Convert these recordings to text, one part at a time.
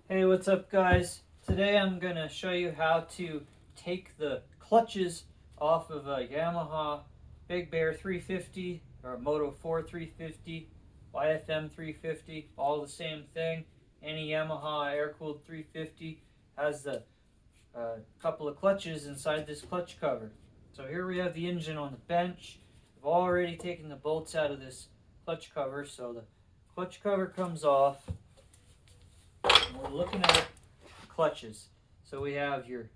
Hey, what's up guys? Today I'm going to show you how to take the clutches off of a Yamaha Big Bear 350 or a Moto4 350, YFM350, all the same thing. Any Yamaha air-cooled 350 has the couple of clutches inside this clutch cover. So here we have the engine on the bench. I've already taken the bolts out of this clutch cover, so the clutch cover comes off. And we're looking at clutches. So we have your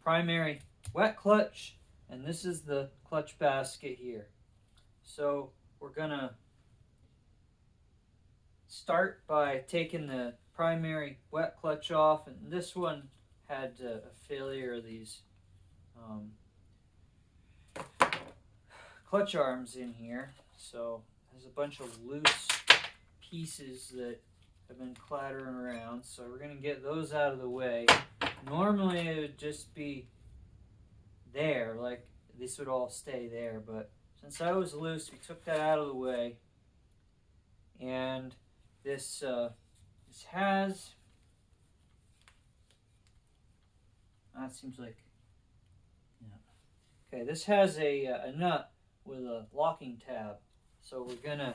primary wet clutch, and this is the clutch basket here. So we're gonna start by taking the primary wet clutch off, and this one had a failure of these clutch arms in here. So there's a bunch of loose pieces that have been clattering around, so we're going to get those out of the way. Normally it would just be there, like this would all stay there, but since that was loose, we took that out of the way. And this has, that seems like, yeah. Okay, this has a nut with a locking tab, so we're going to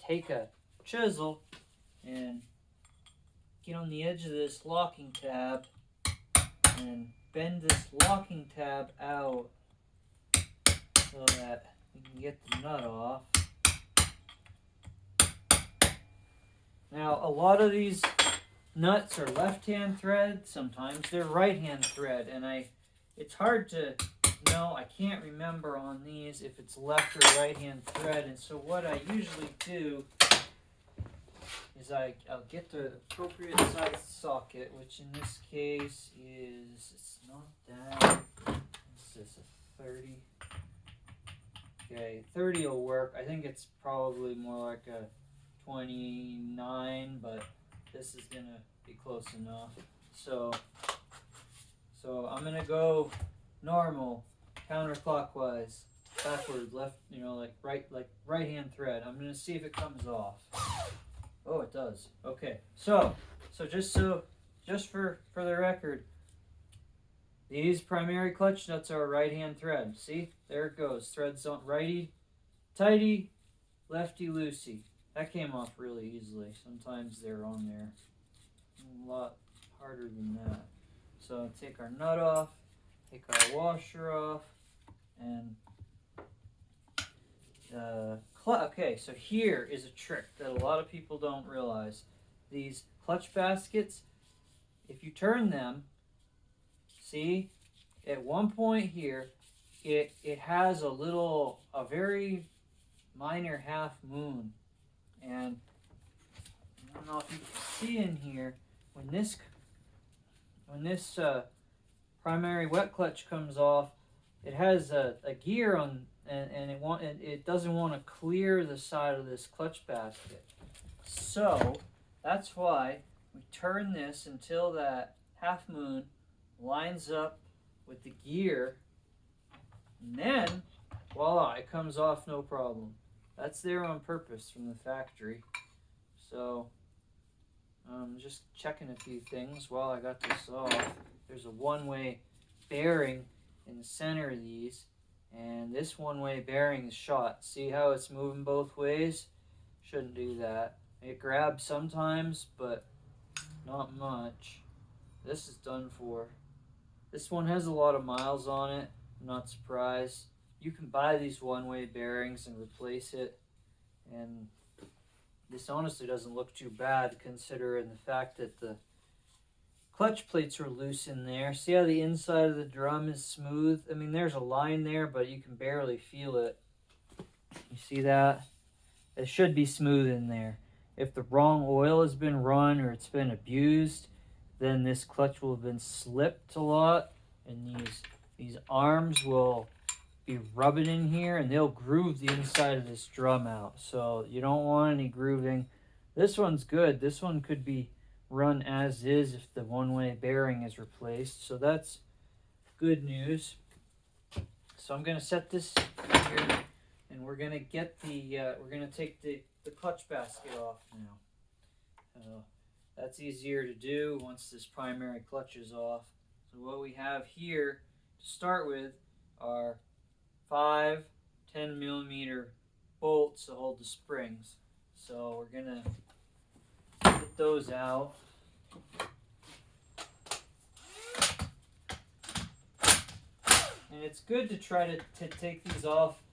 take a chisel and get on the edge of this locking tab and bend this locking tab out so that we can get the nut off. Now, a lot of these nuts are left-hand thread, sometimes they're right-hand thread, and it's hard to know. I can't remember on these if it's left or right-hand thread, and so what I usually do is I'll get the appropriate size socket, which in this case is, it's not that, this is a 30. Okay, 30 will work. I think it's probably more like a 29, but this is gonna be close enough. So I'm gonna go normal, counterclockwise, backward, left, like right-hand thread. I'm gonna see if it comes off. Oh, it does. Okay, so just for the record, these primary clutch nuts are a right-hand thread. See, there it goes. Threads on righty, tighty, lefty, loosey. That came off really easily. Sometimes they're on there a lot harder than that. So take our nut off, take our washer off, and okay, so here is a trick that a lot of people don't realize. These clutch baskets, if you turn them, see, at one point here, it has a very minor half moon. And I don't know if you can see in here, when this primary wet clutch comes off, it has a gear on, and it doesn't want to clear the side of this clutch basket. So that's why we turn this until that half moon lines up with the gear, and then voila, it comes off no problem. That's there on purpose from the factory. So I'm just checking a few things while I got this off. There's a one-way bearing in the center of these, and this one-way bearing is shot. See how it's moving both ways? Shouldn't do that. It grabs sometimes, but not much. This is done for. This one has a lot of miles on it. I'm not surprised. You can buy these one-way bearings and replace it, and this honestly doesn't look too bad considering the fact that the clutch plates are loose in there. See how the inside of the drum is smooth? I mean, there's a line there, but you can barely feel it. You see that? It should be smooth in there. If the wrong oil has been run or it's been abused, then this clutch will have been slipped a lot, and these arms will be rubbing in here, and they'll groove the inside of this drum out. So you don't want any grooving. This one's good. This one could be run as is if the one-way bearing is replaced. So that's good news. So I'm going to set this here, and we're going to get we're going to take the clutch basket off now. That's easier to do once this primary clutch is off. So what we have here to start with are 5 10mm bolts to hold the springs. So we're gonna get those out. And it's good to try to take these off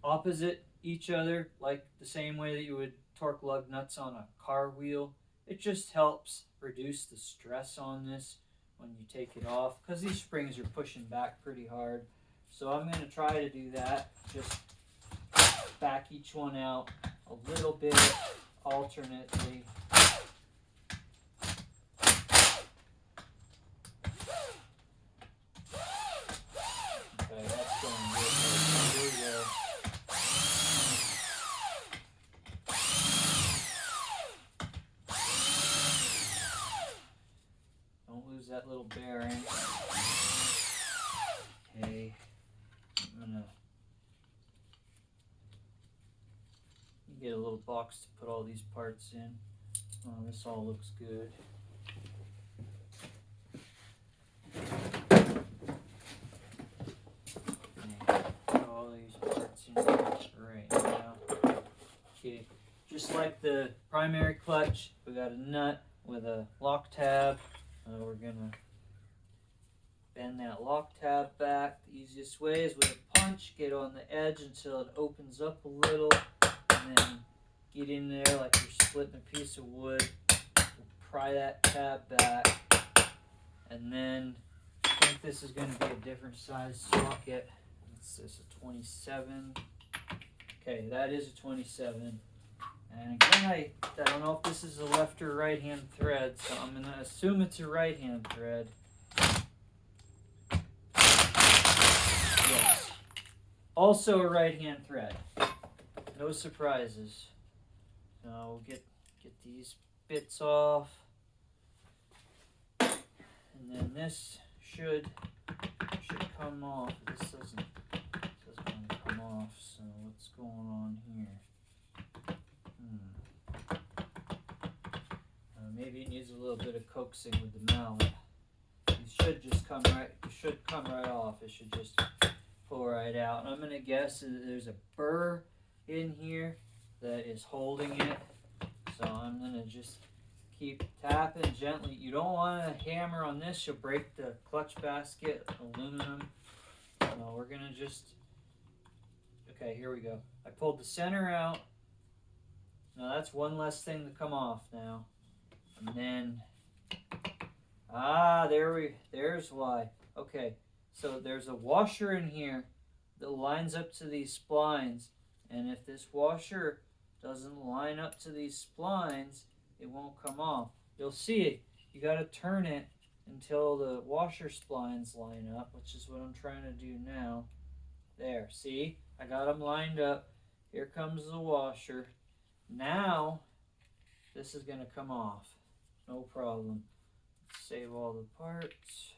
opposite each other, like the same way that you would torque lug nuts on a car wheel. It just helps reduce the stress on this when you take it off, because these springs are pushing back pretty hard. So I'm going to try to do that, just back each one out a little bit alternately. Okay, that's going good. Here we go. Don't lose that little bearing. Okay, I'm gonna get a little box to put all these parts in. Oh, this all looks good. Okay, put all these parts in right now. Okay, just like the primary clutch, we got a nut with a lock tab. We're gonna bend that lock tab back. The easiest way is with a punch, get on the edge until it opens up a little, and then get in there like you're splitting a piece of wood. We'll pry that tab back, and then I think this is going to be a different size socket. What's this, a 27? Okay, that is a 27. And again, I don't know if this is a left or right hand thread, so I'm going to assume it's a right hand thread. Yes. Also a right hand thread. No surprises. So we'll get these bits off. And then this should come off. This doesn't want to come off, so what's going on here? Maybe it needs a little bit of coaxing with the mallet. It should just come right. It should come right off. It should just pull right out. And I'm gonna guess that there's a burr in here that is holding it. So I'm gonna just keep tapping gently. You don't want to hammer on this. You'll break the clutch basket, aluminum. No, we're gonna just. Okay, here we go. I pulled the center out. Now that's one less thing to come off now. And then, there's why. Okay, so there's a washer in here that lines up to these splines, and if this washer doesn't line up to these splines, it won't come off. You'll see it. You got to turn it until the washer splines line up, which is what I'm trying to do now. There, see? I got them lined up. Here comes the washer. Now, this is going to come off. No problem. Let's save all the parts.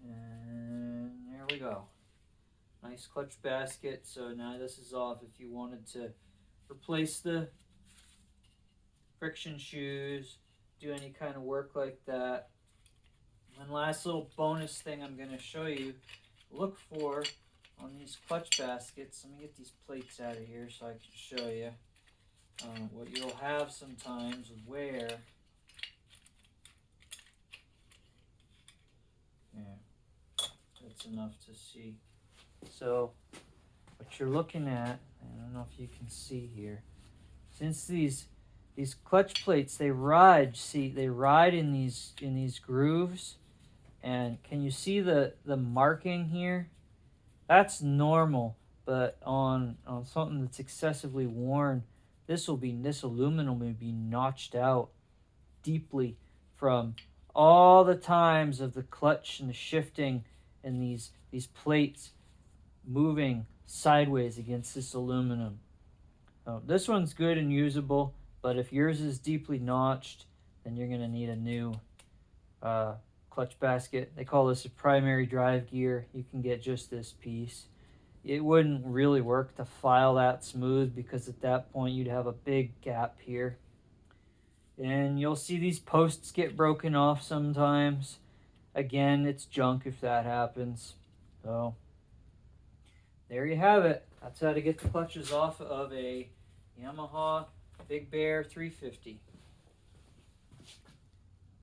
And there we go. Nice clutch basket. So now this is off. If you wanted to replace the friction shoes, do any kind of work like that. One last little bonus thing I'm going to show you. Look for on these clutch baskets. Let me get these plates out of here so I can show you. What you'll have sometimes with wear. Yeah, that's enough to see. So what you're looking at, I don't know if you can see here, since these clutch plates, they ride. See, they ride in these grooves, and can you see the marking here? That's normal, but on something that's excessively worn, this aluminum will be notched out deeply from all the times of the clutch and the shifting and these plates moving sideways against this aluminum. This one's good and usable, but if yours is deeply notched, then you're going to need a new clutch basket. They call this a primary drive gear. You can get just this piece. It wouldn't really work to file that smooth because at that point you'd have a big gap here. And you'll see these posts get broken off sometimes. Again, it's junk if that happens. So there you have it. That's how to get the clutches off of a Yamaha Big Bear 350.